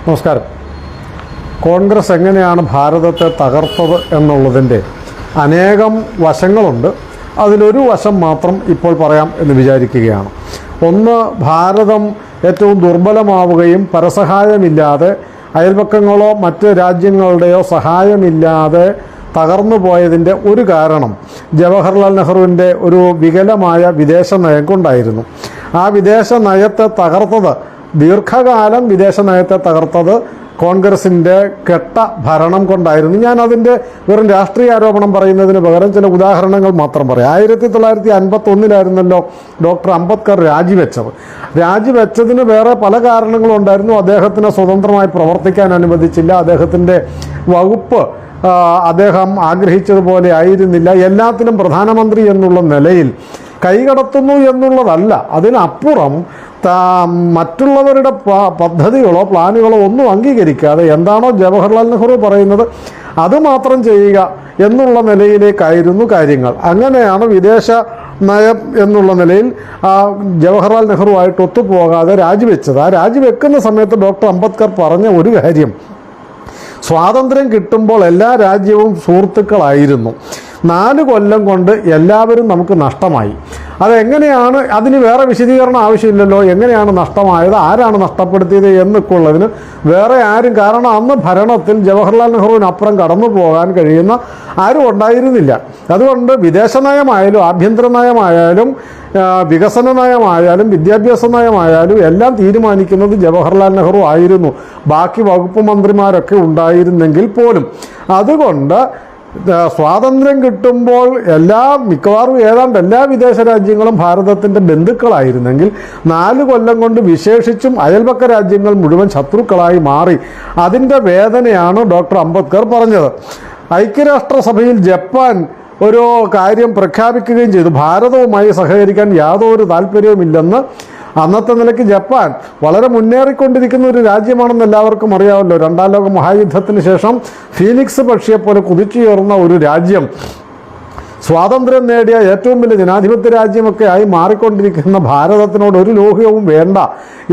നമസ്കാരം. കോൺഗ്രസ് എങ്ങനെയാണ് ഭാരതത്തെ തകർത്തത് എന്നുള്ളതിൻ്റെ അനേകം വശങ്ങളുണ്ട്. അതിലൊരു വശം മാത്രം ഇപ്പോൾ പറയാം എന്ന് വിചാരിക്കുകയാണ്. ഒന്ന്, ഭാരതം ഏറ്റവും ദുർബലമാവുകയും പരസഹായമില്ലാതെ അയൽപക്കങ്ങളോ മറ്റ് രാജ്യങ്ങളുടെയോ സഹായമില്ലാതെ തകർന്നു പോയതിൻ്റെ ഒരു കാരണം ജവഹർലാൽ നെഹ്റുവിൻ്റെ ഒരു വികലമായ വിദേശ നയം കൊണ്ടായിരുന്നു. ആ വിദേശ നയത്തെ തകർത്തത്, ദീർഘകാലം വിദേശ നയത്തെ തകർത്തത് കോൺഗ്രസിൻ്റെ കെട്ട ഭരണം കൊണ്ടായിരുന്നു. ഞാൻ അതിൻ്റെ വെറും രാഷ്ട്രീയ ആരോപണം പറയുന്നതിന് പകരം ചില ഉദാഹരണങ്ങൾ മാത്രം പറയാം. 1951 ഡോക്ടർ അംബേദ്കർ രാജിവെച്ചത്. രാജിവെച്ചതിന് വേറെ പല കാരണങ്ങളും ഉണ്ടായിരുന്നു. അദ്ദേഹത്തിന് സ്വതന്ത്രമായി പ്രവർത്തിക്കാൻ അനുവദിച്ചില്ല. അദ്ദേഹത്തിൻ്റെ വകുപ്പ് അദ്ദേഹം ആഗ്രഹിച്ചതുപോലെ ആയിരുന്നില്ല. എല്ലാത്തിനും പ്രധാനമന്ത്രി എന്നുള്ള നിലയിൽ കൈകടത്തുന്നു എന്നുള്ളതല്ല, അതിനപ്പുറം മറ്റുള്ളവരുടെ പദ്ധതികളോ പ്ലാനുകളോ ഒന്നും അംഗീകരിക്കാതെ എന്താണോ ജവഹർലാൽ നെഹ്റു പറയുന്നത് അത് മാത്രം ചെയ്യുക എന്നുള്ള നിലയിലേക്കായിരുന്നു കാര്യങ്ങൾ. അങ്ങനെയാണ് വിദേശ നയം എന്നുള്ള നിലയിൽ ജവഹർലാൽ നെഹ്റുവായിട്ട് ഒത്തുപോകാതെ രാജിവെച്ചത്. ആ രാജിവെക്കുന്ന സമയത്ത് ഡോക്ടർ അംബേദ്കർ പറഞ്ഞ ഒരു കാര്യം, സ്വാതന്ത്ര്യം കിട്ടുമ്പോൾ എല്ലാ രാജ്യവും സുഹൃത്തുക്കളായിരുന്നു. 4 കൊല്ലം കൊണ്ട് എല്ലാവരും നമുക്ക് നഷ്ടമായി. അതെങ്ങനെയാണ്, അതിന് വേറെ വിശദീകരണം ആവശ്യമില്ലല്ലോ. എങ്ങനെയാണ് നഷ്ടമായത്, ആരാണ് നഷ്ടപ്പെടുത്തിയത് എന്നൊക്കെയുള്ളതിന് വേറെ ആരും, കാരണം അന്ന് ഭരണത്തിൽ ജവഹർലാൽ നെഹ്റുവിനപ്പുറം കടന്നു പോകാൻ കഴിയുന്ന ആരും ഉണ്ടായിരുന്നില്ല. അതുകൊണ്ട് വിദേശ നയമായാലും ആഭ്യന്തര നയമായാലും വികസന നയമായാലും വിദ്യാഭ്യാസ നയമായാലും എല്ലാം തീരുമാനിക്കുന്നത് ജവഹർലാൽ നെഹ്റു ആയിരുന്നു. ബാക്കി വകുപ്പ് മന്ത്രിമാരൊക്കെ ഉണ്ടായിരുന്നെങ്കിൽ പോലും. അതുകൊണ്ട് സ്വാതന്ത്ര്യം കിട്ടുമ്പോൾ മിക്കവാറും ഏതാണ്ട് എല്ലാ വിദേശ രാജ്യങ്ങളും ഭാരതത്തിൻ്റെ ബന്ധുക്കളായിരുന്നെങ്കിൽ 4 കൊല്ലം കൊണ്ട് വിശേഷിച്ചും അയൽപക്ക രാജ്യങ്ങൾ മുഴുവൻ ശത്രുക്കളായി മാറി. അതിൻ്റെ വേദനയാണ് ഡോക്ടർ അംബേദ്കർ പറഞ്ഞത്. ഐക്യരാഷ്ട്രസഭയിൽ ജപ്പാൻ ഒരു കാര്യം പ്രഖ്യാപിക്കുകയും ചെയ്തു. ഭാരതവുമായി സഹകരിക്കാൻ യാതൊരു താല്പര്യവുമില്ലെന്ന്. അന്നത്തെ നിലയ്ക്ക് ജപ്പാൻ വളരെ മുന്നേറിക്കൊണ്ടിരിക്കുന്ന ഒരു രാജ്യമാണെന്ന് എല്ലാവർക്കും അറിയാമല്ലോ. 2ാം ലോക മഹായുദ്ധത്തിന് ശേഷം ഫീനിക്സ് പക്ഷിയെപ്പോലെ കുതിച്ചുയർന്ന ഒരു രാജ്യം, സ്വാതന്ത്ര്യം നേടിയ ഏറ്റവും വലിയ ജനാധിപത്യ രാജ്യമൊക്കെ ആയി മാറിക്കൊണ്ടിരിക്കുന്ന ഭാരതത്തിനോട് ഒരു ലോഹ്യവും വേണ്ട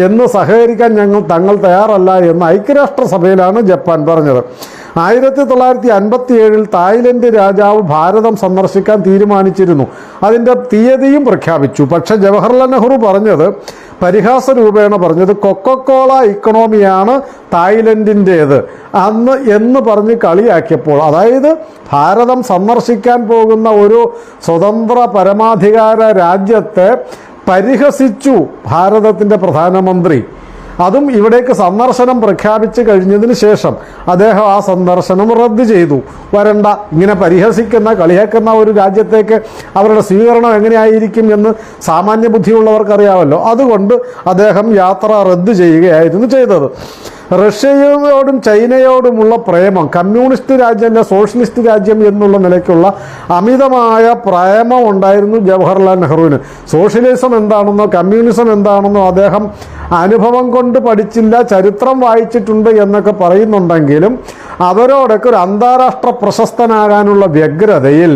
എന്ന് സഹകരിക്കാൻ തങ്ങൾ തയ്യാറല്ല എന്ന് ഐക്യരാഷ്ട്രസഭയിലാണ് ജപ്പാൻ പറഞ്ഞത്. 1957 തായ്ലൻഡ് രാജാവ് ഭാരതം സന്ദർശിക്കാൻ തീരുമാനിച്ചിരുന്നു. അതിൻ്റെ തീയതിയും പ്രഖ്യാപിച്ചു. പക്ഷേ ജവഹർലാൽ നെഹ്റു പറഞ്ഞത്, പരിഹാസ രൂപേണ പറഞ്ഞത്, കൊക്കക്കോള ഇക്കണോമിയാണ് തായ്ലൻഡിൻ്റേത് അന്ന് എന്ന് പറഞ്ഞ് കളിയാക്കിയപ്പോൾ, അതായത് ഭാരതം സന്ദർശിക്കാൻ പോകുന്ന ഒരു സ്വതന്ത്ര പരമാധികാര രാജ്യത്തെ പരിഹസിച്ചു ഭാരതത്തിൻ്റെ പ്രധാനമന്ത്രി. അതും ഇവിടേക്ക് സന്ദർശനം പ്രഖ്യാപിച്ചു കഴിഞ്ഞതിന് ശേഷം അദ്ദേഹം ആ സന്ദർശനം റദ്ദ് ചെയ്തു. വരണ്ട, ഇങ്ങനെ പരിഹസിക്കുന്ന കളിയാക്കുന്ന ഒരു രാജ്യത്തേക്ക് അവരുടെ സ്വീകരണം എങ്ങനെയായിരിക്കും എന്ന് സാമാന്യ ബുദ്ധിയുള്ളവർക്കറിയാമല്ലോ. അതുകൊണ്ട് അദ്ദേഹം യാത്ര റദ്ദ് ചെയ്യുകയായിരുന്നു ചെയ്തത്. റഷ്യയോടും ചൈനയോടുമുള്ള പ്രേമം, കമ്മ്യൂണിസ്റ്റ് രാജ്യമല്ല സോഷ്യലിസ്റ്റ് രാജ്യം എന്നുള്ള നിലയ്ക്കുള്ള അമിതമായ പ്രേമം ഉണ്ടായിരുന്നു ജവഹർലാൽ നെഹ്റുവിന്. സോഷ്യലിസം എന്താണെന്നോ കമ്മ്യൂണിസം എന്താണെന്നോ അദ്ദേഹം അനുഭവം കൊണ്ട് പഠിച്ചില്ല, ചരിത്രം വായിച്ചിട്ടുണ്ട് എന്നൊക്കെ പറയുന്നുണ്ടെങ്കിലും അവരോടൊക്കെ ഒരു അന്താരാഷ്ട്ര പ്രശസ്തനാകാനുള്ള വ്യഗ്രതയിൽ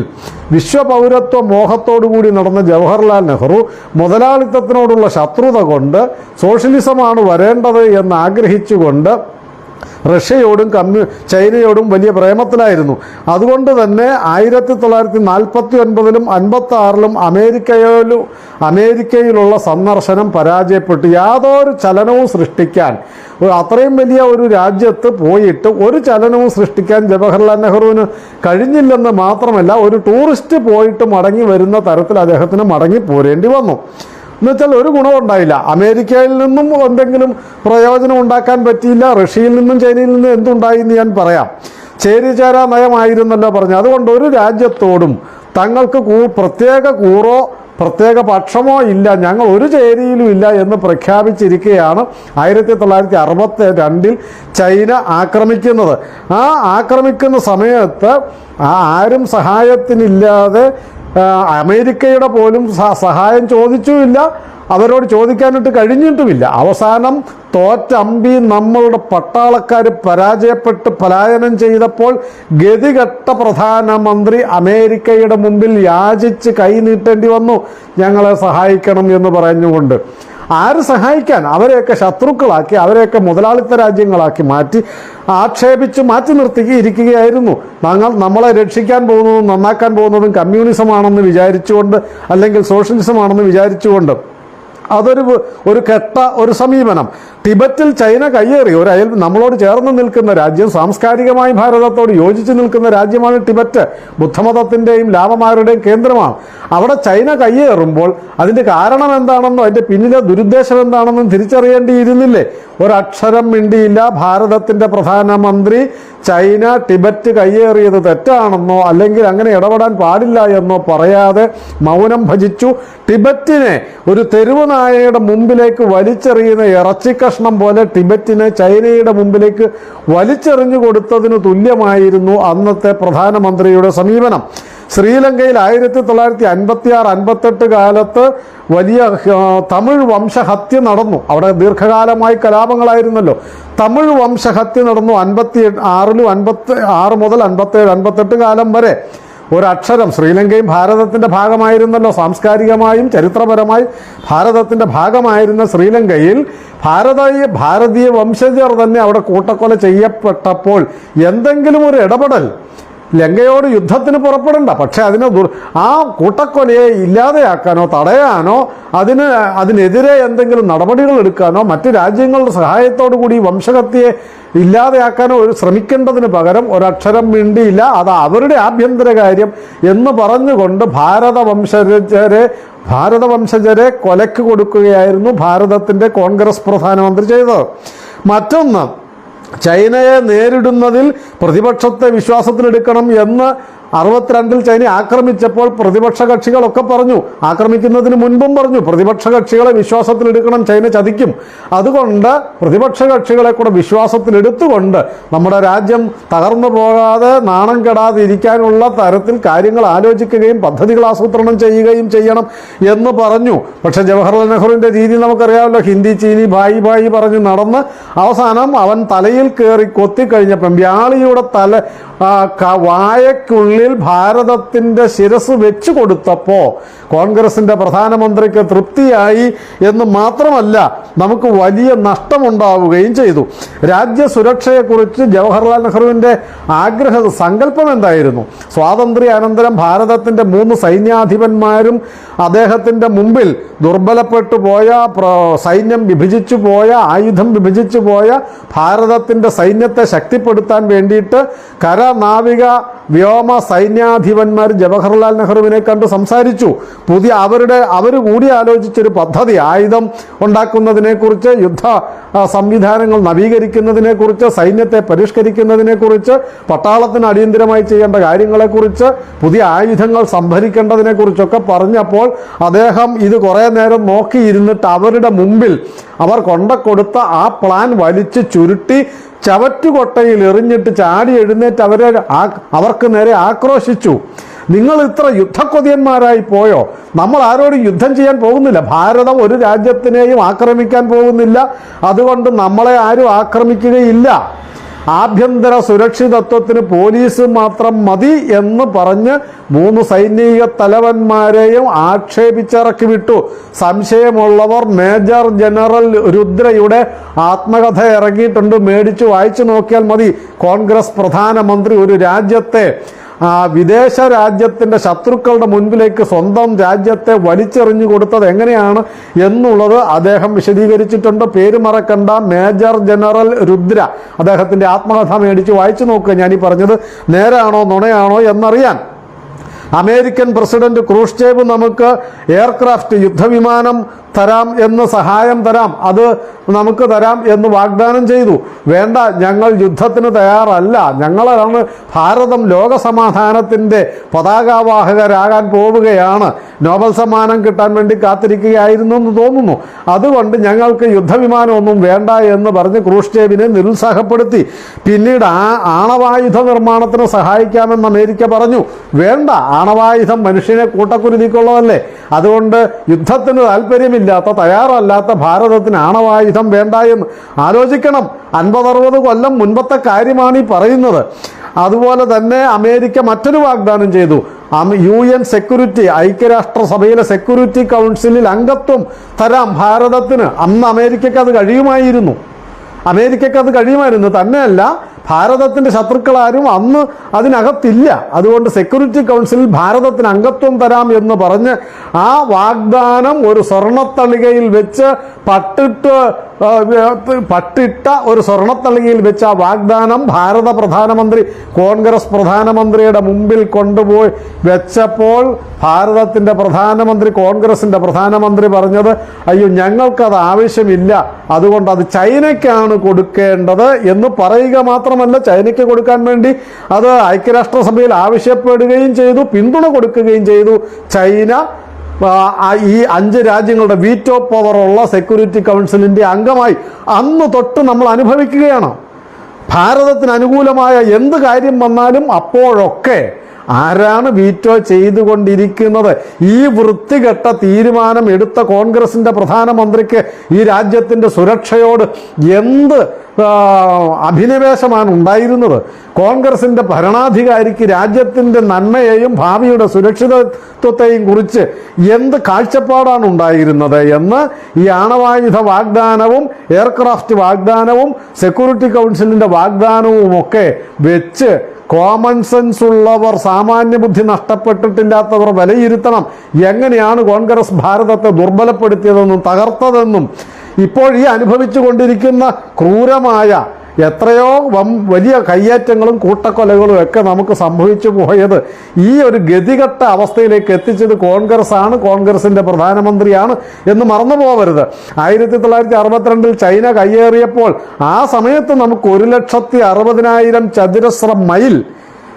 വിശ്വപൗരത്വ മോഹത്തോടുകൂടി നടന്ന ജവഹർലാൽ നെഹ്റു മുതലാളിത്തത്തിനോടുള്ള ശത്രുത കൊണ്ട് സോഷ്യലിസമാണ് വരേണ്ടത് എന്ന് ആഗ്രഹിച്ചുകൊണ്ട് റഷ്യയോടും ചൈനയോടും വലിയ പ്രേമത്തിലായിരുന്നു. അതുകൊണ്ട് തന്നെ 1949 56 അമേരിക്കയിലുള്ള സന്ദർശനം പരാജയപ്പെട്ടു. യാതൊരു ചലനവും സൃഷ്ടിക്കാൻ, അത്രയും വലിയ ഒരു രാജ്യത്ത് പോയിട്ട് ഒരു ചലനവും സൃഷ്ടിക്കാൻ ജവഹർലാൽ നെഹ്റുവിന് കഴിഞ്ഞില്ലെന്ന് മാത്രമല്ല, ഒരു ടൂറിസ്റ്റ് പോയിട്ട് മടങ്ങി വരുന്ന തരത്തിൽ അദ്ദേഹത്തിന് മടങ്ങി പോരേണ്ടി വന്നു. എന്നുവെച്ചാൽ ഒരു ഗുണമുണ്ടായില്ല. അമേരിക്കയിൽ നിന്നും എന്തെങ്കിലും പ്രയോജനം ഉണ്ടാക്കാൻ പറ്റിയില്ല. റഷ്യയിൽ നിന്നും ചൈനയിൽ നിന്നും എന്തുണ്ടായി എന്ന് ഞാൻ പറയാം. ചേരിചേരാ നയമായിരുന്നല്ലോ പറഞ്ഞത്. അതുകൊണ്ട് ഒരു രാജ്യത്തോടും തങ്ങൾക്ക് പ്രത്യേക കൂറോ പ്രത്യേക പക്ഷമോ ഇല്ല, ഞങ്ങൾ ഒരു ചേരിയിലും ഇല്ല എന്ന് പ്രഖ്യാപിച്ചിരിക്കുകയാണ് 1962 ചൈന ആക്രമിക്കുന്നത്. ആ ആക്രമിക്കുന്ന സമയത്ത് ആരും സഹായത്തിനില്ലാതെ അമേരിക്കയുടെ പോലും സഹായം ചോദിച്ചുമില്ല, അവരോട് ചോദിക്കാനിട്ട് കഴിഞ്ഞിട്ടുമില്ല. അവസാനം തോറ്റമ്പി നമ്മളുടെ പട്ടാളക്കാർ പരാജയപ്പെട്ട് പലായനം ചെയ്തപ്പോൾ ഗതികെട്ട പ്രധാനമന്ത്രി അമേരിക്കയുടെ മുമ്പിൽ യാചിച്ച് കൈ നീട്ടേണ്ടി വന്നു, ഞങ്ങളെ സഹായിക്കണം എന്ന് പറഞ്ഞുകൊണ്ട്. ആര് സഹായിക്കാൻ? അവരെയൊക്കെ ശത്രുക്കളാക്കി, അവരെയൊക്കെ മുതലാളിത്ത രാജ്യങ്ങളാക്കി മാറ്റി ആക്ഷേപിച്ച് മാറ്റി നിർത്തിയിരിക്കുകയായിരുന്നു. നമ്മളെ രക്ഷിക്കാൻ പോകുന്നതും നന്നാക്കാൻ പോകുന്നതും കമ്മ്യൂണിസമാണെന്ന് വിചാരിച്ചുകൊണ്ട്, അല്ലെങ്കിൽ സോഷ്യലിസമാണെന്ന് വിചാരിച്ചുകൊണ്ട് ഒരു കെട്ട ഒരു സമീപനം. ടിബറ്റിൽ ചൈന കയ്യേറി. നമ്മളോട് ചേർന്ന് നിൽക്കുന്ന രാജ്യം, സാംസ്കാരികമായി ഭാരതത്തോട് യോജിച്ച് നിൽക്കുന്ന രാജ്യമാണ് ടിബറ്റ്. ബുദ്ധമതത്തിൻ്റെയും ലാമമാരുടെയും കേന്ദ്രമാണ്. അവിടെ ചൈന കയ്യേറുമ്പോൾ അതിൻ്റെ കാരണം എന്താണെന്നോ അതിൻ്റെ പിന്നിലെ ദുരുദ്ദേശം എന്താണെന്നും തിരിച്ചറിയേണ്ടിയിരുന്നില്ലേ? ഒരക്ഷരം മിണ്ടിയില്ല ഭാരതത്തിൻ്റെ പ്രധാനമന്ത്രി. ചൈന ടിബറ്റ് കയ്യേറിയത് തെറ്റാണെന്നോ അല്ലെങ്കിൽ അങ്ങനെ ഇടപെടാൻ പാടില്ല എന്നോ പറയാതെ മൗനം ഭജിച്ചു. ടിബറ്റിനെ ഒരു തെരുവ് നായയുടെ മുമ്പിലേക്ക് വലിച്ചെറിയുന്ന ഇറച്ചിക്കഷ്ണം പോലെ ടിബറ്റിനെ ചൈനയുടെ മുമ്പിലേക്ക് വലിച്ചെറിഞ്ഞു കൊടുത്തതിന് തുല്യമായിരുന്നു അന്നത്തെ പ്രധാനമന്ത്രിയുടെ സമീപനം. ശ്രീലങ്കയിൽ 1956-58 കാലത്ത് വലിയ തമിഴ് വംശഹത്യ നടന്നു. അവിടെ ദീർഘകാലമായി കലാപങ്ങളായിരുന്നല്ലോ. തമിഴ് വംശഹത്യ നടന്നു 56 മുതൽ 57-58 കാലം വരെ. ഒരക്ഷരം, ശ്രീലങ്കയും ഭാരതത്തിൻ്റെ ഭാഗമായിരുന്നല്ലോ. സാംസ്കാരികമായും ചരിത്രപരമായി ഭാരതത്തിൻ്റെ ഭാഗമായിരുന്ന ശ്രീലങ്കയിൽ ഭാരതീയ വംശജർ തന്നെ അവിടെ കൂട്ടക്കൊല ചെയ്യപ്പെട്ടപ്പോൾ എന്തെങ്കിലും ഒരു ഇടപെടൽ, ലങ്കയോട് യുദ്ധത്തിന് പുറപ്പെടണ്ട, പക്ഷെ ആ കൂട്ടക്കൊലയെ ഇല്ലാതെയാക്കാനോ തടയാനോ അതിനെതിരെ എന്തെങ്കിലും നടപടികൾ എടുക്കാനോ മറ്റ് രാജ്യങ്ങളുടെ സഹായത്തോടു കൂടി വംശഹത്യയെ ഇല്ലാതെയാക്കാനോ ശ്രമിക്കേണ്ടതിന് പകരം ഒരക്ഷരം മിണ്ടിയില്ല. അത് അവരുടെ ആഭ്യന്തര കാര്യം എന്ന് പറഞ്ഞുകൊണ്ട് ഭാരതവംശജരെ കൊലക്ക് കൊടുക്കുകയായിരുന്നു ഭാരതത്തിൻ്റെ കോൺഗ്രസ് പ്രധാനമന്ത്രി ചെയ്തത്. മറ്റൊന്ന്, ചൈനയെ നേരിടുന്നതിൽ പ്രതിപക്ഷത്തെ വിശ്വാസത്തിലെടുക്കണം എന്ന് 62-ൽ ചൈന ആക്രമിച്ചപ്പോൾ പ്രതിപക്ഷ കക്ഷികളൊക്കെ പറഞ്ഞു, ആക്രമിക്കുന്നതിന് മുൻപും പറഞ്ഞു, പ്രതിപക്ഷ കക്ഷികളെ വിശ്വാസത്തിലെടുക്കണം, ചൈന ചതിക്കും. അതുകൊണ്ട് പ്രതിപക്ഷ കക്ഷികളെ കൂടെ വിശ്വാസത്തിലെടുത്തുകൊണ്ട് നമ്മുടെ രാജ്യം തകർന്നു പോകാതെ നാണം കെടാതെ ഇരിക്കാനുള്ള തരത്തിൽ കാര്യങ്ങൾ ആലോചിക്കുകയും പദ്ധതികൾ ആസൂത്രണം ചെയ്യുകയും ചെയ്യണം എന്ന് പറഞ്ഞു. പക്ഷെ ജവഹർലാൽ നെഹ്റുവിൻ്റെ രീതി നമുക്കറിയാമല്ലോ. ഹിന്ദി ചീനി ഭായി ഭായി പറഞ്ഞ് നടന്ന് അവസാനം അവൻ തലയിൽ കയറി കൊത്തിക്കഴിഞ്ഞപ്പം വ്യാളിയുടെ വായക്കുള്ളിൽ ഭാരതത്തിൻ്റെ ശിരസ് വെച്ചു കൊടുത്തപ്പോൾ കോൺഗ്രസിൻ്റെ പ്രധാനമന്ത്രിക്ക് തൃപ്തിയായി എന്ന് മാത്രമല്ല, നമുക്ക് വലിയ നഷ്ടമുണ്ടാവുകയും ചെയ്തു. രാജ്യസുരക്ഷയെക്കുറിച്ച് ജവഹർലാൽ നെഹ്റുവിൻ്റെ സങ്കല്പം എന്തായിരുന്നു? സ്വാതന്ത്ര്യാനന്തരം ഭാരതത്തിൻ്റെ 3 സൈന്യാധിപന്മാരും അദ്ദേഹത്തിൻ്റെ മുമ്പിൽ ദുർബലപ്പെട്ടു പോയ, സൈന്യം വിഭജിച്ചു പോയ, ആയുധം വിഭജിച്ചു പോയ ഭാരതത്തിൻ്റെ സൈന്യത്തെ ശക്തിപ്പെടുത്താൻ വേണ്ടിയിട്ട് കര, നാവിക, വ്യോമ സൈന്യാധിപന്മാർ ജവഹർലാൽ നെഹ്റുവിനെ കണ്ട് സംസാരിച്ചു. അവർ കൂടി ആലോചിച്ചൊരു പദ്ധതി, ആയുധം ഉണ്ടാക്കുന്നതിനെക്കുറിച്ച്, യുദ്ധ സംവിധാനങ്ങൾ നവീകരിക്കുന്നതിനെക്കുറിച്ച്, സൈന്യത്തെ പരിഷ്കരിക്കുന്നതിനെക്കുറിച്ച്, പട്ടാളത്തിന് അടിയന്തരമായി ചെയ്യേണ്ട കാര്യങ്ങളെക്കുറിച്ച്, പുതിയ ആയുധങ്ങൾ സംഭരിക്കേണ്ടതിനെക്കുറിച്ചൊക്കെ പറഞ്ഞപ്പോൾ അദ്ദേഹം ഇത് കുറേ നേരം നോക്കിയിരുന്നിട്ട് അവരുടെ മുമ്പിൽ അവർ കൊണ്ടുകൊടുത്ത ആ പ്ലാൻ വലിച്ചു ചുരുട്ടി ചവറ്റുകൊട്ടയിൽ എറിഞ്ഞിട്ട് ചാടി എഴുന്നേറ്റ് അവർക്ക് നേരെ ആക്രോശിച്ചു. നിങ്ങൾ ഇത്ര യുദ്ധക്കൊതിയന്മാരായി പോയോ? നമ്മൾ ആരോടും യുദ്ധം ചെയ്യാൻ പോകുന്നില്ല. ഭാരതം ഒരു രാജ്യത്തിനെയും ആക്രമിക്കാൻ പോകുന്നില്ല. അതുകൊണ്ട് നമ്മളെ ആരും ആക്രമിക്കുകയില്ല. ആഭ്യന്തര സുരക്ഷിതത്വത്തിന് പോലീസ് മാത്രം മതി എന്ന് പറഞ്ഞ് 3 സൈനിക തലവന്മാരെയും ആക്ഷേപിച്ചിറക്കി വിട്ടു. സംശയമുള്ളവർ മേജർ ജനറൽ രുദ്രയുടെ ആത്മകഥ ഇറങ്ങിയിട്ടുണ്ട്, മേടിച്ചു വായിച്ചു നോക്കിയാൽ മതി. കോൺഗ്രസ് പ്രധാനമന്ത്രി ഒരു രാജ്യത്തെ വിദേശ രാജ്യത്തിൻ്റെ ശത്രുക്കളുടെ മുൻപിലേക്ക് സ്വന്തം രാജ്യത്തെ വലിച്ചെറിഞ്ഞു കൊടുത്തത് എങ്ങനെയാണ് എന്നുള്ളത് അദ്ദേഹം വിശദീകരിച്ചിട്ടുണ്ട്. പേര് മറക്കണ്ട, മേജർ ജനറൽ രുദ്ര. അദ്ദേഹത്തിൻ്റെ ആത്മകഥ മേടിച്ച് വായിച്ചു നോക്കുക. ഞാനീ പറഞ്ഞത് നേരാണോ നുണയാണോ എന്നറിയാൻ. അമേരിക്കൻ പ്രസിഡന്റ് ക്രൂഷ്ചേവ് നമുക്ക് എയർക്രാഫ്റ്റ്, യുദ്ധവിമാനം തരാം എന്ന്, സഹായം തരാം, അത് നമുക്ക് തരാം എന്ന് വാഗ്ദാനം ചെയ്തു. വേണ്ട, ഞങ്ങൾ യുദ്ധത്തിന് തയ്യാറല്ല, ഞങ്ങളാണ് ഭാരതം ലോകസമാധാനത്തിൻ്റെ പതാകാവാഹകരാകാൻ പോവുകയാണ്, നോബൽ സമ്മാനം കിട്ടാൻ വേണ്ടി കാത്തിരിക്കുകയായിരുന്നു എന്ന് തോന്നുന്നു, അതുകൊണ്ട് ഞങ്ങൾക്ക് യുദ്ധവിമാനമൊന്നും വേണ്ട എന്ന് പറഞ്ഞ് ക്രൂഷ്ചേവിനെ നിരുത്സാഹപ്പെടുത്തി. പിന്നീട് ആണവായുധ നിർമ്മാണത്തിന് സഹായിക്കാമെന്ന് അമേരിക്ക പറഞ്ഞു. വേണ്ട, ആണവായുധം മനുഷ്യനെ കൂട്ടക്കുരുതിക്കുള്ളതല്ലേ, അതുകൊണ്ട് യുദ്ധത്തിന് താല്പര്യമില്ലാത്ത, തയ്യാറല്ലാത്ത ഭാരതത്തിന് ആണവായുധം വേണ്ട എന്ന് ആലോചിക്കണം. 50-60 കൊല്ലം മുൻപത്തെ കാര്യമാണ് ഈ പറയുന്നത്. അതുപോലെ തന്നെ അമേരിക്ക മറ്റൊരു വാഗ്ദാനം ചെയ്തു. UN സെക്യൂരിറ്റി, ഐക്യരാഷ്ട്രസഭയിലെ സെക്യൂരിറ്റി കൗൺസിലിൽ അംഗത്വം തരാം ഭാരതത്തിന്. അന്ന് അമേരിക്കയ്ക്ക് അത് കഴിയുമായിരുന്നു. തന്നെയല്ല, ഭാരതത്തിൻ്റെ ശത്രുക്കളാരും അന്ന് അതിനകത്തില്ല. അതുകൊണ്ട് സെക്യൂരിറ്റി കൗൺസിലിൽ ഭാരതത്തിന് അംഗത്വം തരാം എന്ന് പറഞ്ഞ് ആ വാഗ്ദാനം ഒരു സ്വർണ്ണത്തളികയിൽ വെച്ച് പട്ടിട്ട ഒരു സ്വർണ്ണത്തളികയിൽ വെച്ച് ആ വാഗ്ദാനം ഭാരത പ്രധാനമന്ത്രി കോൺഗ്രസ് പ്രധാനമന്ത്രിയുടെ മുമ്പിൽ കൊണ്ടുപോയി വെച്ചപ്പോൾ ഭാരതത്തിൻ്റെ പ്രധാനമന്ത്രി, കോൺഗ്രസിൻ്റെ പ്രധാനമന്ത്രി പറഞ്ഞത്, അയ്യോ ഞങ്ങൾക്കത് ആവശ്യമില്ല, അതുകൊണ്ട് അത് ചൈനയ്ക്കാണ് കൊടുക്കേണ്ടത് എന്ന് പറയുക മാത്രമല്ല, ചൈനയ്ക്ക് കൊടുക്കാൻ വേണ്ടി അത് ഐക്യരാഷ്ട്രസഭയിൽ ആവശ്യപ്പെടുകയും ചെയ്തു, പിന്തുണ കൊടുക്കുകയും ചെയ്തു. ചൈന ഈ 5 രാജ്യങ്ങളുടെ വീറ്റോ പവറുള്ള സെക്യൂരിറ്റി കൗൺസിലിൻ്റെ അംഗമായി അന്ന് തൊട്ട് നമ്മൾ അനുഭവിക്കുകയാണ്. ഭാരതത്തിന് അനുകൂലമായ എന്ത് കാര്യം വന്നാലും അപ്പോഴൊക്കെ ആരാണ് വീറ്റോ ചെയ്തുകൊണ്ടിരിക്കുന്നത്? ഈ വൃത്തികെട്ട തീരുമാനം എടുത്ത കോൺഗ്രസിൻ്റെ പ്രധാനമന്ത്രിക്ക് ഈ രാജ്യത്തിൻ്റെ സുരക്ഷയോട് എന്ത് അഭിനിവേശമാണ് ഉണ്ടായിരുന്നത്? കോൺഗ്രസിൻ്റെ ഭരണാധികാരിക്ക് രാജ്യത്തിൻ്റെ നന്മയെയും ഭാവിയുടെ സുരക്ഷിതത്വത്തെയും കുറിച്ച് എന്ത് കാഴ്ചപ്പാടാണ് ഉണ്ടായിരുന്നത് എന്ന് ഈ ആണവായുധ വാഗ്ദാനവും എയർക്രാഫ്റ്റ് വാഗ്ദാനവും സെക്യൂരിറ്റി കൗൺസിലിൻ്റെ വാഗ്ദാനവും ഒക്കെ വെച്ച് കോമൺ സെൻസ് ഉള്ളവർ, സാമാന്യ ബുദ്ധി നഷ്ടപ്പെട്ടിട്ടില്ലാത്തവർ വിലയിരുത്തണം എങ്ങനെയാണ് കോൺഗ്രസ് ഭാരതത്തെ ദുർബലപ്പെടുത്തിയതെന്നും തകർത്തതെന്നും. ഇപ്പോൾ ഈ അനുഭവിച്ചു കൊണ്ടിരിക്കുന്ന ക്രൂരമായ എത്രയോ വലിയ കയ്യേറ്റങ്ങളും കൂട്ടക്കൊലകളും ഒക്കെ നമുക്ക് സംഭവിച്ചു പോയത് ഈ ഒരു ഗതികെട്ട അവസ്ഥയിലേക്ക് എത്തിച്ചത് കോൺഗ്രസ്സാണ്, കോൺഗ്രസിൻ്റെ പ്രധാനമന്ത്രിയാണ് എന്ന് മറന്നു പോകരുത്. 1962 ചൈന കയ്യേറിയപ്പോൾ ആ സമയത്ത് നമുക്ക് 1,60,000 ചതുരശ്ര മൈൽ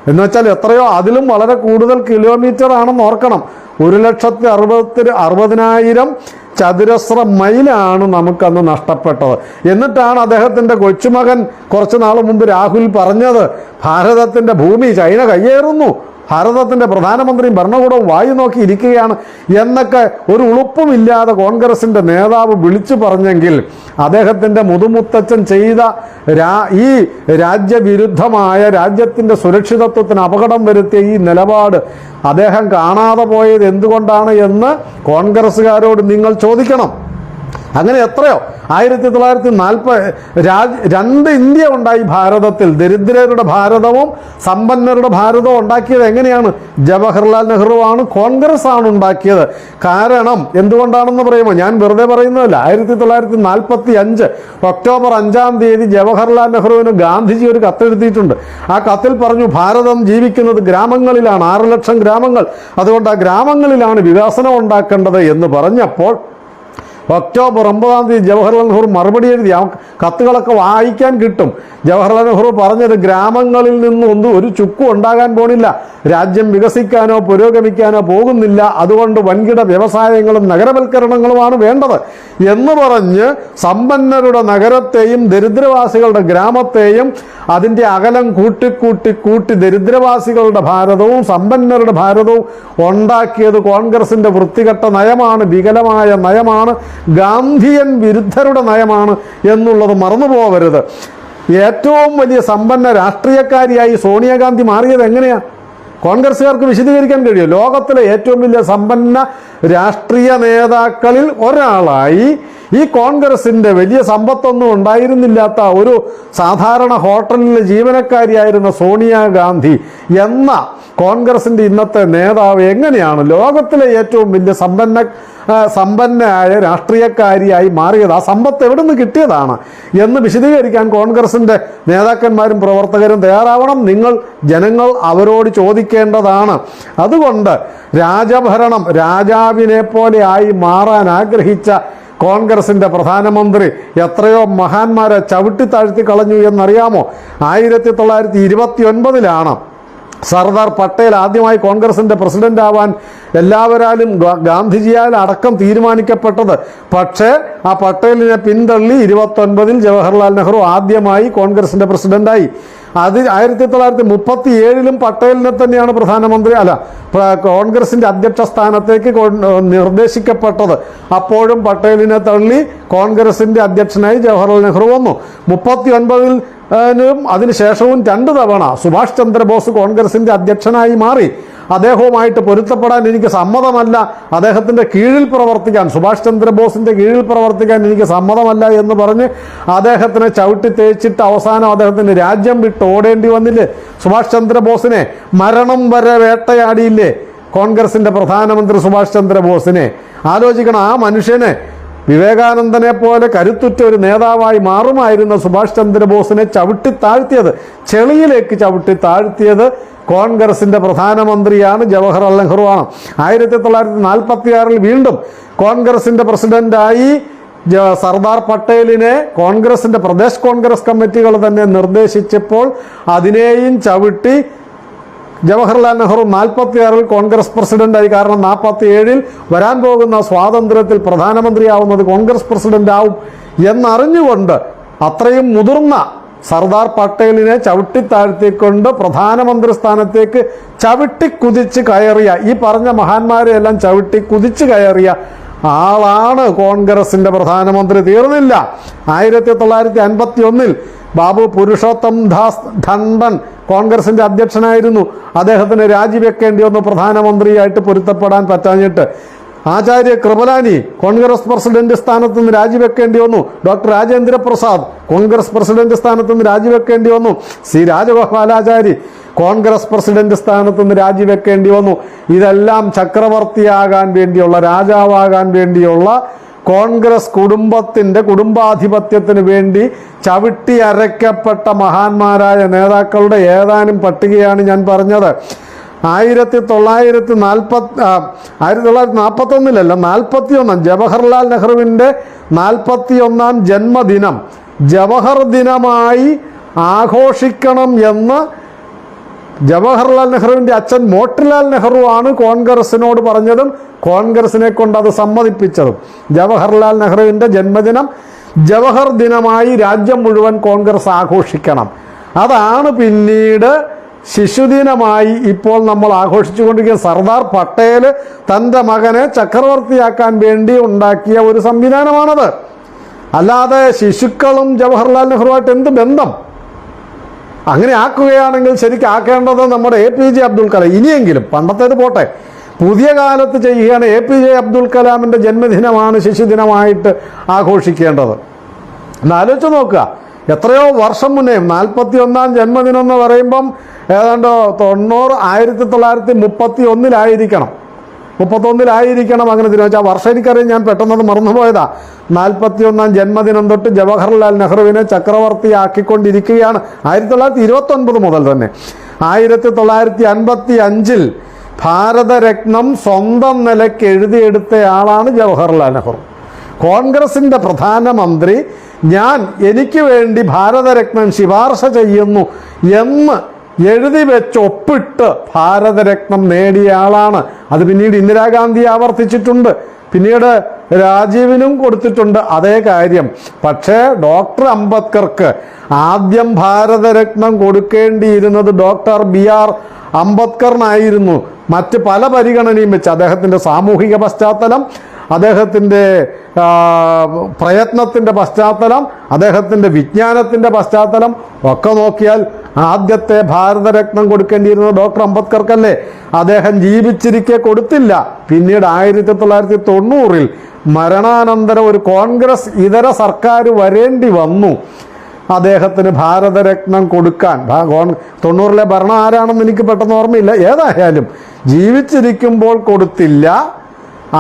എന്ന് വെച്ചാൽ എത്രയോ അതിലും വളരെ കൂടുതൽ കിലോമീറ്റർ ആണെന്ന് ഓർക്കണം. 1,60,000 ചതുരശ്ര മൈലാണ് നമുക്കന്ന് നഷ്ടപ്പെട്ടത്. എന്നിട്ടാണ് അദ്ദേഹത്തിൻ്റെ കൊച്ചുമകൻ കുറച്ച് നാൾ മുമ്പ് രാഹുൽ പറഞ്ഞത്, ഭാരതത്തിൻ്റെ ഭൂമി ചൈന കയ്യേറുന്നു, ഭാരതത്തിൻ്റെ പ്രധാനമന്ത്രിയും ഭരണകൂടവും വായു നോക്കി ഇരിക്കുകയാണ് എന്നൊക്കെ ഒരു ഉളുപ്പുമില്ലാതെ കോൺഗ്രസിൻ്റെ നേതാവ് വിളിച്ചു പറഞ്ഞെങ്കിൽ അദ്ദേഹത്തിൻ്റെ മുതുമുത്തച്ഛൻ ചെയ്ത ഈ രാജ്യവിരുദ്ധമായ, രാജ്യത്തിൻ്റെ സുരക്ഷിതത്വത്തിന് അപകടം വരുത്തിയ ഈ നിലപാട് അദ്ദേഹം കാണാതെ പോയത് എന്തുകൊണ്ടാണ് എന്ന് കോൺഗ്രസ്സുകാരോട് നിങ്ങൾ ചോദിക്കണം. അങ്ങനെ എത്രയോ 1940 2 ഇന്ത്യ ഉണ്ടായി ഭാരതത്തിൽ. ദരിദ്രരുടെ ഭാരതവും സമ്പന്നരുടെ ഭാരതവും ഉണ്ടാക്കിയത് എങ്ങനെയാണ്? ജവഹർലാൽ നെഹ്റുവാണ്, കോൺഗ്രസ് ആണ് ഉണ്ടാക്കിയത്. കാരണം എന്തുകൊണ്ടാണെന്ന് പറയുമ്പോൾ ഞാൻ വെറുതെ പറയുന്നതല്ല. 1945 ഒക്ടോബർ 5-ാം തീയതി ജവഹർലാൽ നെഹ്റുവിന് ഗാന്ധിജി ഒരു കത്തെഴുതിയിട്ടുണ്ട്. ആ കത്തിൽ പറഞ്ഞു, ഭാരതം ജീവിക്കുന്നത് ഗ്രാമങ്ങളിലാണ്, 6 ലക്ഷം ഗ്രാമങ്ങൾ, അതുകൊണ്ട് ആ ഗ്രാമങ്ങളിലാണ് വികസനം ഉണ്ടാക്കേണ്ടത് എന്ന് പറഞ്ഞപ്പോൾ ഒക്ടോബർ 9-ാം തീയതി ജവഹർലാൽ നെഹ്റു മറുപടി എഴുതി. ആ കത്തുകളൊക്കെ വായിക്കാൻ കിട്ടും. ജവഹർലാൽ നെഹ്റു പറഞ്ഞത്, ഗ്രാമങ്ങളിൽ നിന്നൊന്നും ഒരു ചുക്കും ഉണ്ടാകാൻ പോണില്ല, രാജ്യം വികസിക്കാനോ പുരോഗമിക്കാനോ പോകുന്നില്ല, അതുകൊണ്ട് വൻകിട വ്യവസായങ്ങളും നഗരവൽക്കരണങ്ങളുമാണ് വേണ്ടത് എന്ന് പറഞ്ഞ് സമ്പന്നരുടെ നഗരത്തെയും ദരിദ്രവാസികളുടെ ഗ്രാമത്തെയും അതിൻ്റെ അകലം കൂട്ടി ദരിദ്രവാസികളുടെ ഭാരതവും സമ്പന്നരുടെ ഭാരതവും ഉണ്ടാക്കിയത് കോൺഗ്രസിൻ്റെ വൃത്തികെട്ട നയമാണ്, വികലമായ നയമാണ്, ഗാന്ധിയൻ വിരുദ്ധരുടെ നയമാണ് എന്നുള്ളത് മറന്നുപോകരുത്. ഏറ്റവും വലിയ സമ്പന്ന രാഷ്ട്രീയക്കാരിയായി സോണിയാഗാന്ധി മാറിയത് എങ്ങനെയാണ്? കോൺഗ്രസ്സുകാർക്ക് വിശദീകരിക്കാൻ കഴിയും. ലോകത്തിലെ ഏറ്റവും വലിയ സമ്പന്ന രാഷ്ട്രീയ നേതാക്കളിൽ ഒരാളായി ഈ കോൺഗ്രസിൻ്റെ വലിയ സമ്പത്തൊന്നും ഉണ്ടായിരുന്നില്ലാത്ത ഒരു സാധാരണ ഹോട്ടലിലെ ജീവനക്കാരിയായിരുന്ന സോണിയാഗാന്ധി എന്ന കോൺഗ്രസിൻ്റെ ഇന്നത്തെ നേതാവ് എങ്ങനെയാണ് ലോകത്തിലെ ഏറ്റവും വലിയ സമ്പന്നയായ രാഷ്ട്രീയക്കാരിയായി മാറിയത്? ആ സമ്പത്ത് എവിടെ നിന്ന് കിട്ടിയതാണ് എന്ന് വിശദീകരിക്കാൻ കോൺഗ്രസിൻ്റെ നേതാക്കന്മാരും പ്രവർത്തകരും തയ്യാറാവണം. ജനങ്ങൾ അവരോട് ചോദിക്കേണ്ടതാണ്. അതുകൊണ്ട് രാജഭരണം, രാജാവിനെ പോലെ ആയി മാറാൻ ആഗ്രഹിച്ച കോൺഗ്രസിൻ്റെ പ്രധാനമന്ത്രി എത്രയോ മഹാന്മാരെ ചവിട്ടിത്താഴ്ത്തി കളഞ്ഞു എന്നറിയാമോ? 1929 സർദാർ പട്ടേൽ ആദ്യമായി കോൺഗ്രസിൻ്റെ പ്രസിഡന്റ് ആവാൻ എല്ലാവരാലും ഗാന്ധിജിയാൽ അടക്കം തീരുമാനിക്കപ്പെട്ടത്. പക്ഷേ ആ പട്ടേലിനെ പിന്തള്ളി 1929 ജവഹർലാൽ നെഹ്റു ആദ്യമായി കോൺഗ്രസിൻ്റെ പ്രസിഡന്റായി. അത് 1937 പട്ടേലിനെ തന്നെയാണ് കോൺഗ്രസിൻ്റെ അധ്യക്ഷ സ്ഥാനത്തേക്ക് നിർദ്ദേശിക്കപ്പെട്ടത്. അപ്പോഴും പട്ടേലിനെ തള്ളി കോൺഗ്രസിൻ്റെ അധ്യക്ഷനായി ജവഹർലാൽ നെഹ്റു വന്നു. 1939 അതിനുശേഷവും 2 തവണ സുഭാഷ് ചന്ദ്രബോസ് കോൺഗ്രസിൻ്റെ അധ്യക്ഷനായി മാറി. അദ്ദേഹവുമായിട്ട് പൊരുത്തപ്പെടാൻ എനിക്ക് സമ്മതമല്ല, അദ്ദേഹത്തിൻ്റെ കീഴിൽ പ്രവർത്തിക്കാൻ, സുഭാഷ് ചന്ദ്രബോസിൻ്റെ കീഴിൽ പ്രവർത്തിക്കാൻ എനിക്ക് സമ്മതമല്ല എന്ന് പറഞ്ഞ് അദ്ദേഹത്തിനെ ചവിട്ടി തേച്ചിട്ട് അവസാനം അദ്ദേഹത്തിന് രാജ്യം വിട്ട് ഓടേണ്ടി വന്നില്ലേ? സുഭാഷ് ചന്ദ്രബോസിനെ മരണം വരെ വേട്ടയാടിയില്ലേ കോൺഗ്രസിൻ്റെ പ്രധാനമന്ത്രി സുഭാഷ് ചന്ദ്രബോസിനെ? ആലോചിക്കണം, ആ മനുഷ്യനെ വിവേകാനന്ദനെ പോലെ കരുത്തുറ്റ ഒരു നേതാവായി മാറുമായിരുന്ന സുഭാഷ് ചന്ദ്രബോസിനെ ചവിട്ടി താഴ്ത്തിയത്, ചെളിയിലേക്ക് ചവിട്ടി താഴ്ത്തിയത് കോൺഗ്രസിൻ്റെ പ്രധാനമന്ത്രിയാണ്, ജവഹർലാൽ നെഹ്റുവാണ്. 1946 വീണ്ടും കോൺഗ്രസിൻ്റെ പ്രസിഡന്റായി സർദാർ പട്ടേലിനെ കോൺഗ്രസിൻ്റെ പ്രദേശ് കോൺഗ്രസ് കമ്മിറ്റികൾ തന്നെ നിർദ്ദേശിച്ചപ്പോൾ അതിനെയും ചവിട്ടി ജവഹർലാൽ നെഹ്റു 46 കോൺഗ്രസ് പ്രസിഡന്റായി. കാരണം 47 വരാൻ പോകുന്ന സ്വാതന്ത്ര്യത്തിൽ പ്രധാനമന്ത്രിയാവുന്നത് കോൺഗ്രസ് പ്രസിഡന്റ് ആവും എന്നറിഞ്ഞുകൊണ്ട് അത്രയും മുതിർന്ന സർദാർ പട്ടേലിനെ ചവിട്ടിത്താഴ്ത്തിക്കൊണ്ട് പ്രധാനമന്ത്രി സ്ഥാനത്തേക്ക് ചവിട്ടിക്കുതിച്ച് കയറിയ, ഈ പറഞ്ഞ മഹാന്മാരെയെല്ലാം ചവിട്ടിക്കുതിച്ച് കയറിയ ആളാണ് കോൺഗ്രസിൻ്റെ പ്രധാനമന്ത്രി. തീർന്നില്ല. 1951 ബാബു പുരുഷോത്തം ദാസ് ഠണ്ടൻ കോൺഗ്രസിൻ്റെ അധ്യക്ഷനായിരുന്നു. അദ്ദേഹത്തിന് രാജിവെക്കേണ്ടി വന്നു പ്രധാനമന്ത്രിയായിട്ട് പൊരുത്തപ്പെടാൻ പറ്റാഞ്ഞിട്ട്. ആചാര്യ കൃപലാനി കോൺഗ്രസ് പ്രസിഡന്റ് സ്ഥാനത്ത് നിന്ന് രാജിവെക്കേണ്ടി വന്നു. ഡോക്ടർ രാജേന്ദ്ര പ്രസാദ് കോൺഗ്രസ് പ്രസിഡന്റ് സ്ഥാനത്ത് നിന്ന് രാജിവെക്കേണ്ടി വന്നു. സി രാജഗോപാലാചാരി കോൺഗ്രസ് പ്രസിഡന്റ് സ്ഥാനത്ത് നിന്ന് രാജിവെക്കേണ്ടി വന്നു. ഇതെല്ലാം ചക്രവർത്തിയാകാൻ വേണ്ടിയുള്ള, രാജാവാകാൻ വേണ്ടിയുള്ള കോൺഗ്രസ് കുടുംബത്തിൻ്റെ കുടുംബാധിപത്യത്തിന് വേണ്ടി ചവിട്ടി അരയ്ക്കപ്പെട്ട മഹാന്മാരായ നേതാക്കളുടെ ഏതാനും പട്ടികയാണ് ഞാൻ പറഞ്ഞത്. 1941 ജവഹർലാൽ നെഹ്റുവിൻ്റെ 41ാം ജന്മദിനം ജവഹർ ദിനമായി ആഘോഷിക്കണം എന്ന് ജവഹർലാൽ നെഹ്റുവിൻ്റെ അച്ഛൻ മോട്ടിലാൽ നെഹ്റു ആണ് കോൺഗ്രസിനോട് പറഞ്ഞതും കോൺഗ്രസിനെ കൊണ്ട് അത് സമ്മതിപ്പിച്ചതും. ജവഹർലാൽ നെഹ്റുവിൻ്റെ ജന്മദിനം ജവഹർ ദിനമായി രാജ്യം മുഴുവൻ കോൺഗ്രസ് ആഘോഷിക്കണം. അതാണ് പിന്നീട് ശിശുദിനമായി ഇപ്പോൾ നമ്മൾ ആഘോഷിച്ചുകൊണ്ടിരിക്കുന്ന. സർദാർ പട്ടേൽ തൻ്റെ മകനെ ചക്രവർത്തിയാക്കാൻ വേണ്ടി ഉണ്ടാക്കിയ ഒരു സംവിധാനമാണത്. അല്ലാതെ ശിശുക്കളും ജവഹർലാൽ നെഹ്റുവായിട്ട് എന്ത് ബന്ധം? അങ്ങനെ ആക്കുകയാണെങ്കിൽ ശരിക്കും ആക്കേണ്ടത് നമ്മുടെ APJ അബ്ദുൽ കലാം. ഇനിയെങ്കിലും പണ്ടത്തേത് പോട്ടെ, പുതിയ കാലത്ത് ചെയ്യുകയാണ്. APJ അബ്ദുൽ കലാമിൻ്റെ ജന്മദിനമാണ് ശിശുദിനമായിട്ട് ആഘോഷിക്കേണ്ടത്. എന്നാലോചിച്ച് നോക്കുക, എത്രയോ വർഷം മുന്നേ 41ാം ജന്മദിനം എന്ന് പറയുമ്പം ഏതാണ്ട് 1931 31 അങ്ങനെ തിരുവച്ചാൽ വർഷം എനിക്കറിയാം, ഞാൻ പെട്ടെന്നത് മറന്നുപോയതാ. 41ാം ജന്മദിനം തൊട്ട് ജവഹർലാൽ നെഹ്റുവിനെ ചക്രവർത്തിയാക്കിക്കൊണ്ടിരിക്കുകയാണ്. 1929 മുതൽ തന്നെ. 1955 ഭാരതരത്നം സ്വന്തം നിലയ്ക്ക് എഴുതിയെടുത്തയാളാണ് ജവഹർലാൽ നെഹ്റു. കോൺഗ്രസിൻ്റെ പ്രധാനമന്ത്രി എനിക്ക് വേണ്ടി ഭാരതരത്നം ശുപാർശ ചെയ്യുന്നു എന്ന് എഴുതി വെച്ച് ഒപ്പിട്ട് ഭാരതരത്നം നേടിയ ആളാണ്. അത് പിന്നീട് ഇന്ദിരാഗാന്ധി ആവർത്തിച്ചിട്ടുണ്ട്, പിന്നീട് രാജീവിനും കൊടുത്തിട്ടുണ്ട് അതേ കാര്യം. പക്ഷേ ഡോക്ടർ അംബേദ്കർക്ക് ആദ്യം ഭാരതരത്നം കൊടുക്കേണ്ടിയിരുന്നത് ഡോക്ടർ BR അംബേദ്കറിനായിരുന്നു. മറ്റ് പല പരിഗണനയും വെച്ച് അദ്ദേഹത്തിൻ്റെ സാമൂഹിക പശ്ചാത്തലം, അദ്ദേഹത്തിൻ്റെ പ്രയത്നത്തിൻ്റെ പശ്ചാത്തലം, അദ്ദേഹത്തിൻ്റെ വിജ്ഞാനത്തിൻ്റെ പശ്ചാത്തലം ഒക്കെ നോക്കിയാൽ ആദ്യത്തെ ഭാരതരത്നം കൊടുക്കേണ്ടിയിരുന്നത് ഡോക്ടർ അംബേദ്കർക്കല്ലേ. അദ്ദേഹം ജീവിച്ചിരിക്കെ കൊടുത്തില്ല. പിന്നീട് 1990 മരണാനന്തരം ഒരു കോൺഗ്രസ് ഇതര സർക്കാർ വരേണ്ടി വന്നു അദ്ദേഹത്തിന് ഭാരതരത്നം കൊടുക്കാൻ. 90 ഭരണം ആരാണെന്ന് എനിക്ക് പെട്ടെന്ന് ഓർമ്മയില്ല. ഏതായാലും ജീവിച്ചിരിക്കുമ്പോൾ കൊടുത്തില്ല.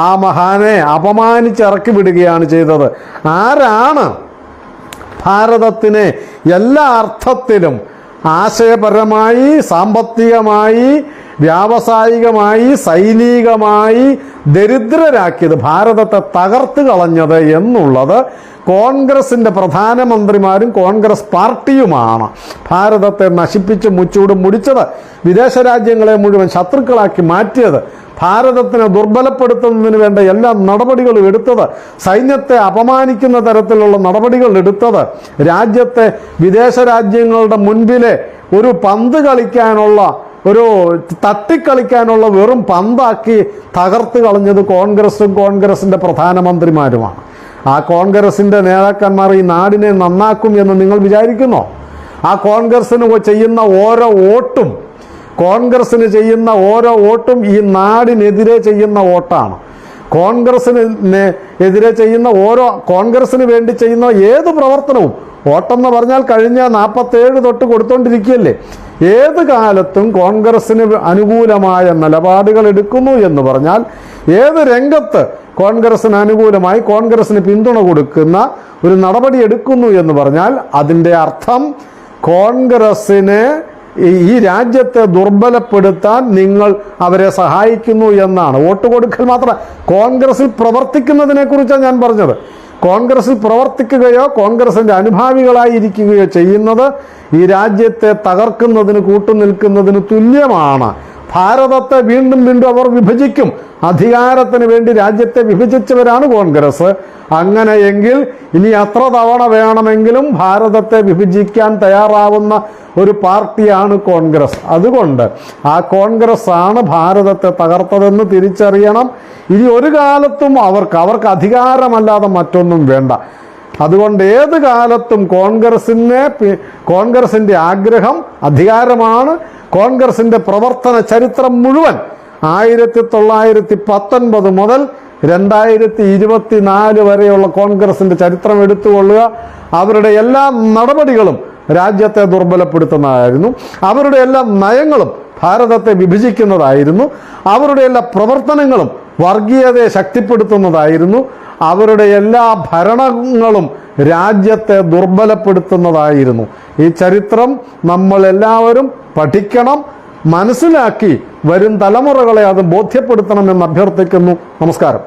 ആ മഹാനെ അപമാനിച്ചിറക്കി വിടുകയാണ് ചെയ്തത്. ആരാണ് ഭാരതത്തിനെ എല്ലാ അർത്ഥത്തിലും ആശയപരമായി, സാമ്പത്തികമായി, വ്യാവസായികമായി, സൈനികമായി ദരിദ്രരാക്കിയത്, ഭാരതത്തെ തകർത്ത് കളഞ്ഞത് എന്നുള്ളത് കോൺഗ്രസിൻ്റെ പ്രധാനമന്ത്രിമാരും കോൺഗ്രസ് പാർട്ടിയുമാണ്. ഭാരതത്തെ നശിപ്പിച്ച് മുച്ചൂട് മുടിച്ചത്, വിദേശ രാജ്യങ്ങളെ മുഴുവൻ ശത്രുക്കളാക്കി മാറ്റിയത്, ഭാരതത്തിനെ ദുർബലപ്പെടുത്തുന്നതിന് വേണ്ട എല്ലാ നടപടികളും എടുത്തത്, സൈന്യത്തെ അപമാനിക്കുന്ന തരത്തിലുള്ള നടപടികൾ എടുത്തത്, രാജ്യത്തെ വിദേശ രാജ്യങ്ങളുടെ മുൻപിലെ ഒരു പന്ത് കളിക്കാനുള്ള, ഒരു തട്ടിക്കളിക്കാനുള്ള വെറും പന്താക്കി തകർത്ത് കളഞ്ഞത് കോൺഗ്രസും കോൺഗ്രസിൻ്റെ പ്രധാനമന്ത്രിമാരുമാണ്. ആ കോൺഗ്രസിൻ്റെ നേതാക്കന്മാർ ഈ നാടിനെ നന്നാക്കും എന്ന് നിങ്ങൾ വിചാരിക്കുന്നോ? ആ കോൺഗ്രസിന് ചെയ്യുന്ന ഓരോ വോട്ടും കോൺഗ്രസ്സിന് ചെയ്യുന്ന ഓരോ വോട്ടും ഈ നാടിനെതിരെ ചെയ്യുന്ന വോട്ടാണ്. കോൺഗ്രസ്സിന് എതിരെ ചെയ്യുന്ന കോൺഗ്രസ്സിന് വേണ്ടി ചെയ്യുന്ന ഏത് പ്രവർത്തനവും, വോട്ടെന്ന് പറഞ്ഞാൽ കഴിഞ്ഞ 47 തൊട്ട് കൊടുത്തോണ്ടിരിക്കുകയല്ലേ. ഏത് കാലത്തും കോൺഗ്രസ്സിന് അനുകൂലമായ നിലപാടുകൾ എടുക്കുന്നു എന്ന് പറഞ്ഞാൽ, ഏത് രംഗത്ത് കോൺഗ്രസ്സിന് അനുകൂലമായി കോൺഗ്രസ്സിന് പിന്തുണ കൊടുക്കുന്ന ഒരു നടപടി എടുക്കുന്നു എന്ന് പറഞ്ഞാൽ അതിൻ്റെ അർത്ഥം കോൺഗ്രസ്സിനെ ഈ രാജ്യത്തെ ദുർബലപ്പെടുത്താൻ നിങ്ങൾ അവരെ സഹായിക്കുന്നു എന്നാണ്. വോട്ട് കൊടുക്കൽ മാത്രം, കോൺഗ്രസിൽ പ്രവർത്തിക്കുന്നതിനെ കുറിച്ചാണ് ഞാൻ പറഞ്ഞത്. കോൺഗ്രസിൽ പ്രവർത്തിക്കുകയോ കോൺഗ്രസിൻ്റെ അനുഭാവികളായിരിക്കുകയോ ചെയ്യുന്നത് ഈ രാജ്യത്തെ തകർക്കുന്നതിന് കൂട്ടുനിൽക്കുന്നതിന് തുല്യമാണ്. ഭാരതത്തെ വീണ്ടും വീണ്ടും അവർ വിഭജിക്കും. അധികാരത്തിന് വേണ്ടി രാജ്യത്തെ വിഭജിച്ചവരാണ് കോൺഗ്രസ്. അങ്ങനെയെങ്കിൽ ഇനി എത്ര തവണ വേണമെങ്കിലും ഭാരതത്തെ വിഭജിക്കാൻ തയ്യാറാവുന്ന ഒരു പാർട്ടിയാണ് കോൺഗ്രസ്. അതുകൊണ്ട് ആ കോൺഗ്രസ് ആണ് ഭാരതത്തെ തകർത്തതെന്ന് തിരിച്ചറിയണം. ഇനി ഒരു കാലത്തും അവർക്ക് അധികാരമല്ലാതെ മറ്റൊന്നും വേണ്ട. അതുകൊണ്ട് ഏത് കാലത്തും കോൺഗ്രസിൻ്റെ ആഗ്രഹം അധികാരമാണ്. കോൺഗ്രസിൻ്റെ പ്രവർത്തന ചരിത്രം മുഴുവൻ 1919 മുതൽ 2024 വരെയുള്ള കോൺഗ്രസിൻ്റെ ചരിത്രം എടുത്തുകൊള്ളുക. അവരുടെ എല്ലാ നടപടികളും രാജ്യത്തെ ദുർബലപ്പെടുത്തുന്നതായിരുന്നു. അവരുടെ എല്ലാ നയങ്ങളും ഭാരതത്തെ വിഭജിക്കുന്നതായിരുന്നു. അവരുടെ എല്ലാ പ്രവർത്തനങ്ങളും വർഗീയതയെ ശക്തിപ്പെടുത്തുന്നതായിരുന്നു. അവരുടെ എല്ലാ ഭരണങ്ങളും രാജ്യത്തെ ദുർബലപ്പെടുത്തുന്നതായിരുന്നു. ഈ ചരിത്രം നമ്മൾ എല്ലാവരും പഠിക്കണം, മനസ്സിലാക്കി വരും തലമുറകളെ അത് ബോധ്യപ്പെടുത്തണമെന്ന് അഭ്യർത്ഥിക്കുന്നു. നമസ്കാരം.